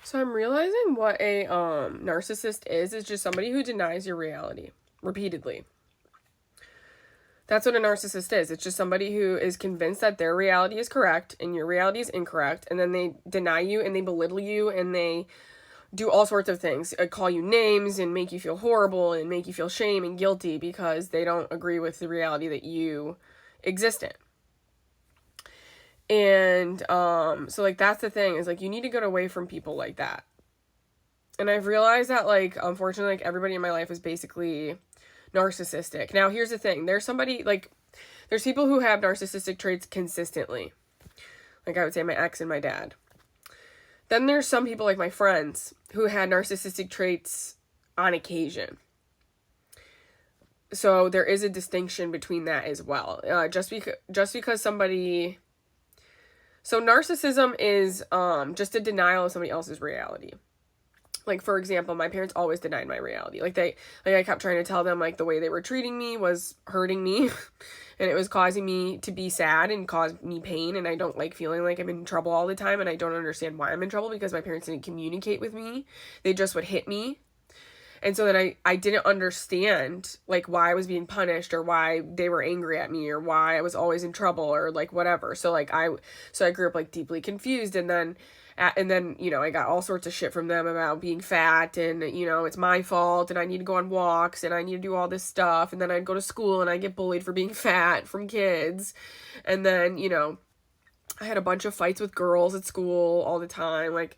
So I'm realizing what a narcissist is just somebody who denies your reality repeatedly. That's what a narcissist is. It's just somebody who is convinced that their reality is correct and your reality is incorrect, and then they deny you and they belittle you and they do all sorts of things, call you names and make you feel horrible and make you feel shame and guilty because they don't agree with the reality that you exist in. And so like that's the thing, is like you need to get away from people like that. And I've realized that like unfortunately like everybody in my life is basically narcissistic. Now here's the thing, there's people who have narcissistic traits consistently. Like I would say my ex and my dad. Then there's some people like my friends who had narcissistic traits on occasion. So there is a distinction between that as well. Just because somebody... So narcissism is just a denial of somebody else's reality. Like, for example, my parents always denied my reality. I kept trying to tell them, like, the way they were treating me was hurting me. And it was causing me to be sad and cause me pain. And I don't like feeling like I'm in trouble all the time. And I don't understand why I'm in trouble because my parents didn't communicate with me. They just would hit me. And so then I didn't understand, like, why I was being punished or why they were angry at me or why I was always in trouble or, like, whatever. So I grew up, like, deeply confused. And then, you know, I got all sorts of shit from them about being fat and, you know, it's my fault and I need to go on walks and I need to do all this stuff. And then I'd go to school and I'd get bullied for being fat from kids. And then, you know, I had a bunch of fights with girls at school all the time. Like,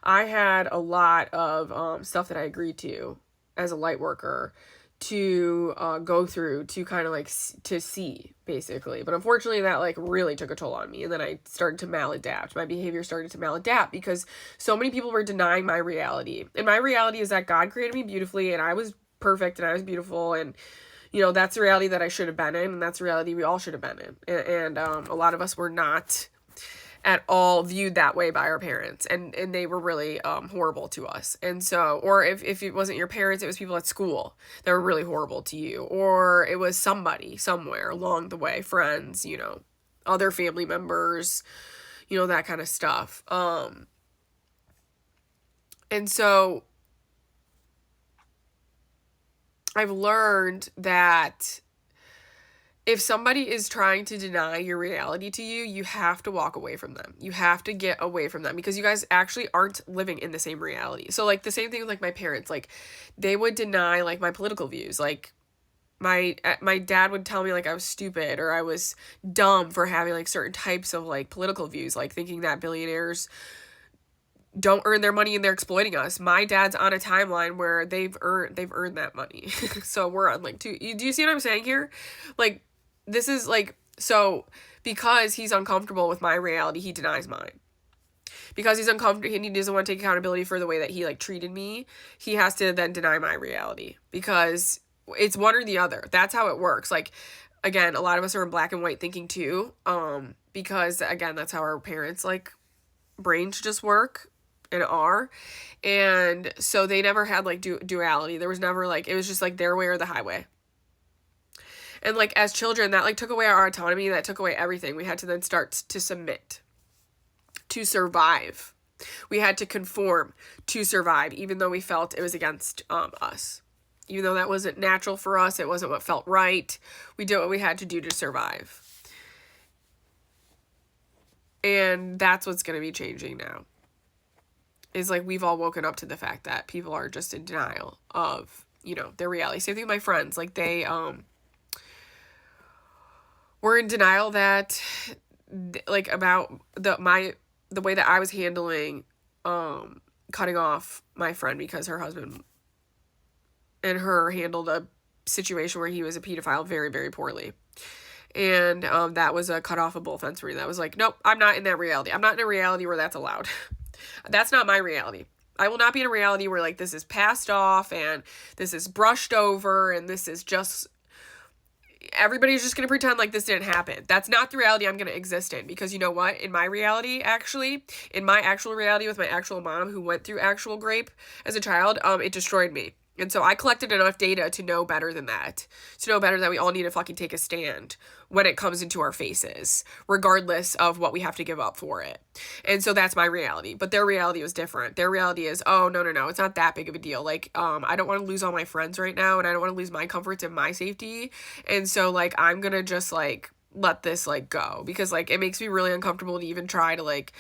I had a lot of stuff that I agreed to as a light worker to go through to kind of like to see, basically. But unfortunately that like really took a toll on me, and then I started to maladapt. My behavior started to maladapt because so many people were denying my reality. And my reality is that God created me beautifully and I was perfect and I was beautiful, and you know, that's the reality that I should have been in, and that's the reality we all should have been in. And a lot of us were not at all viewed that way by our parents, and they were really horrible to us. And so, or if it wasn't your parents, it was people at school that were really horrible to you, or it was somebody somewhere along the way, friends, you know, other family members, you know, that kind of stuff. And so I've learned that if somebody is trying to deny your reality to you, you have to walk away from them. You have to get away from them because you guys actually aren't living in the same reality. So like the same thing with like my parents, like they would deny like my political views. Like my dad would tell me like I was stupid or I was dumb for having like certain types of like political views, like thinking that billionaires don't earn their money and they're exploiting us. My dad's on a timeline where they've earned that money. So we're on like do you see what I'm saying here? Like, this is like, so because he's uncomfortable with my reality, he denies mine. Because he's uncomfortable and he doesn't want to take accountability for the way that he like treated me, he has to then deny my reality because it's one or the other. That's how it works. Like, again, a lot of us are in black and white thinking too, because again, that's how our parents like brains just work and are. And so they never had like duality. There was never like, it was just like their way or the highway. And like as children, that like took away our autonomy, that took away everything. We had to then start to submit, to survive. We had to conform to survive, even though we felt it was against us. Even though that wasn't natural for us, it wasn't what felt right. We did what we had to do to survive. And that's what's going to be changing now. Is like we've all woken up to the fact that people are just in denial of, you know, their reality. Same thing with my friends. Like they were in denial that like about the way that I was handling cutting off my friend because her husband and her handled a situation where he was a pedophile very, very poorly. And that was a cut off of both ends for me. That was like, nope, I'm not in that reality. I'm not in a reality where that's allowed. That's not my reality. I will not be in a reality where like this is passed off and this is brushed over and this is just, everybody's just going to pretend like this didn't happen. That's not the reality I'm going to exist in, because you know what? In my reality, actually, in my actual reality with my actual mom who went through actual rape as a child, it destroyed me. And so I collected enough data to know better than that. To know better that we all need to fucking take a stand when it comes into our faces, regardless of what we have to give up for it. And so that's my reality. But their reality was different. Their reality is, oh, no, it's not that big of a deal. Like, I don't want to lose all my friends right now, and I don't want to lose my comforts and my safety. And so, like, I'm gonna just, like, let this, like, go. Because, like, it makes me really uncomfortable to even try to, like,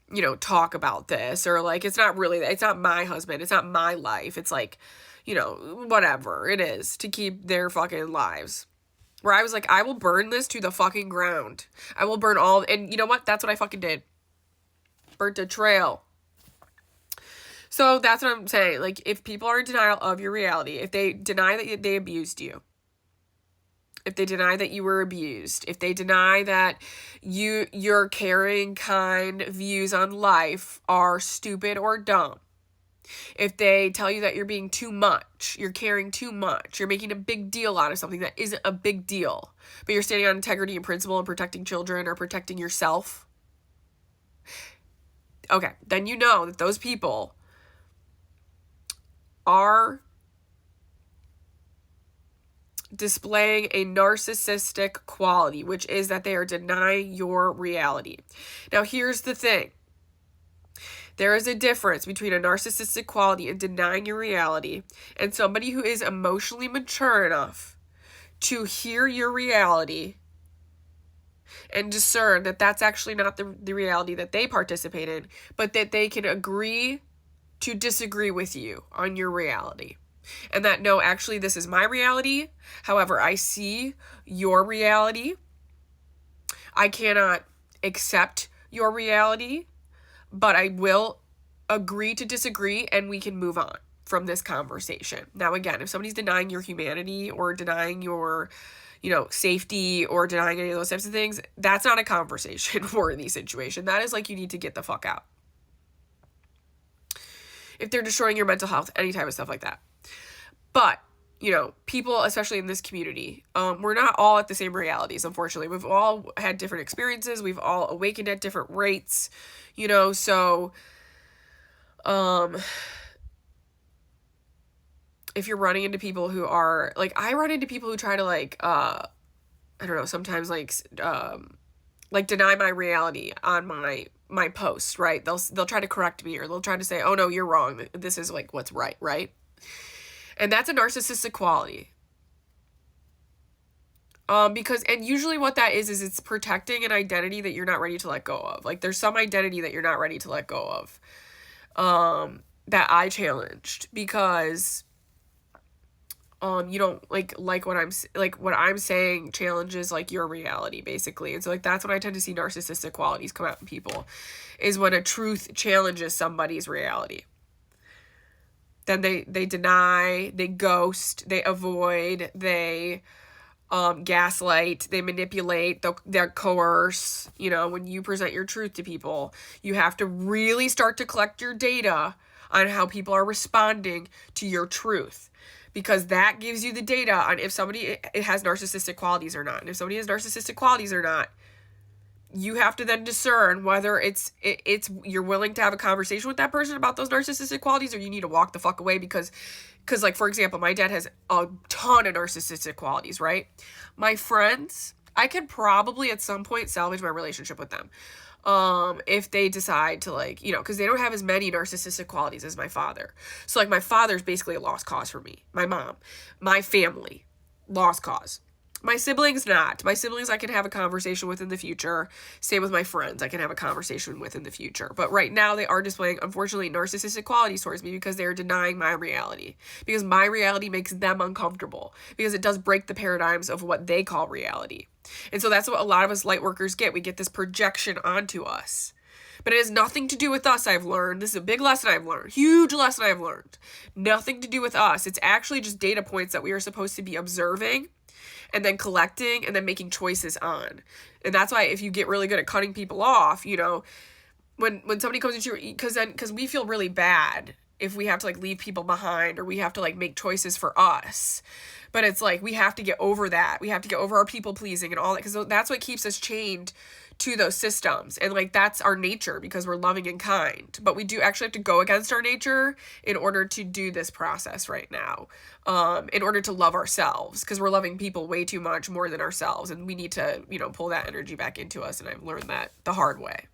you know, talk about this. Or, like, it's not my husband. It's not my life. It's, like, you know, whatever it is to keep their fucking lives. Where I was like, I will burn this to the fucking ground. I will burn all, and you know what? That's what I fucking did. Burnt a trail. So that's what I'm saying. Like, if people are in denial of your reality, if they deny that they abused you, if they deny that you were abused, if they deny that your caring, kind views on life are stupid or dumb, if they tell you that you're being too much, you're caring too much, you're making a big deal out of something that isn't a big deal, but you're standing on integrity and principle and protecting children or protecting yourself, okay, then you know that those people are displaying a narcissistic quality, which is that they are denying your reality. Now, here's the thing. There is a difference between a narcissistic quality and denying your reality and somebody who is emotionally mature enough to hear your reality and discern that that's actually not the reality that they participate in, but that they can agree to disagree with you on your reality. And that, no, actually, this is my reality. However, I see your reality. I cannot accept your reality, but I will agree to disagree and we can move on from this conversation. Now, again, if somebody's denying your humanity or denying your, you know, safety or denying any of those types of things, that's not a conversation worthy situation. That is like, you need to get the fuck out. If they're destroying your mental health, any type of stuff like that. But, you know, people, especially in this community, we're not all at the same realities, unfortunately. We've all had different experiences. We've all awakened at different rates, you know, so, if you're running into people who are, like, I run into people who try to, like, I don't know, sometimes, like, deny my reality on my posts, right? They'll try to correct me, or they'll try to say, oh, no, you're wrong. This is, like, what's right? And that's a narcissistic quality. Because, and usually what that is it's protecting an identity that you're not ready to let go of. Like, there's some identity that you're not ready to let go of, that I challenged, because, you don't like what I'm saying challenges, like, your reality, basically. And so, like, that's when I tend to see narcissistic qualities come out in people, is when a truth challenges somebody's reality. Then they deny, they ghost, they avoid, they gaslight, they manipulate, they'll coerce. You know, when you present your truth to people, you have to really start to collect your data on how people are responding to your truth, because that gives you the data on if somebody has narcissistic qualities or not. And if somebody has narcissistic qualities or not, you have to then discern whether it's you're willing to have a conversation with that person about those narcissistic qualities, or you need to walk the fuck away, because like, for example, my dad has a ton of narcissistic qualities, right? My friends, I could probably at some point salvage my relationship with them. If they decide to, like, you know, because they don't have as many narcissistic qualities as my father. So, like, my father's basically a lost cause for me. My mom, my family, lost cause. My siblings, not. My siblings I can have a conversation with in the future. Same with my friends, I can have a conversation with in the future. But right now they are displaying, unfortunately, narcissistic qualities towards me, because they are denying my reality. Because my reality makes them uncomfortable. Because it does break the paradigms of what they call reality. And so that's what a lot of us light workers get. We get this projection onto us. But it has nothing to do with us, I've learned. This is a big lesson I've learned. Huge lesson I've learned. Nothing to do with us. It's actually just data points that we are supposed to be observing and then collecting and then making choices on. And that's why if you get really good at cutting people off, you know, when somebody comes into your, because we feel really bad if we have to like leave people behind, or we have to like make choices for us. But it's like, we have to get over that. We have to get over our people pleasing and all that, because that's what keeps us chained to those systems. And like, that's our nature, because we're loving and kind. But we do actually have to go against our nature in order to do this process right now, in order to love ourselves, because we're loving people way too much, more than ourselves. And we need to, you know, pull that energy back into us. And I've learned that the hard way.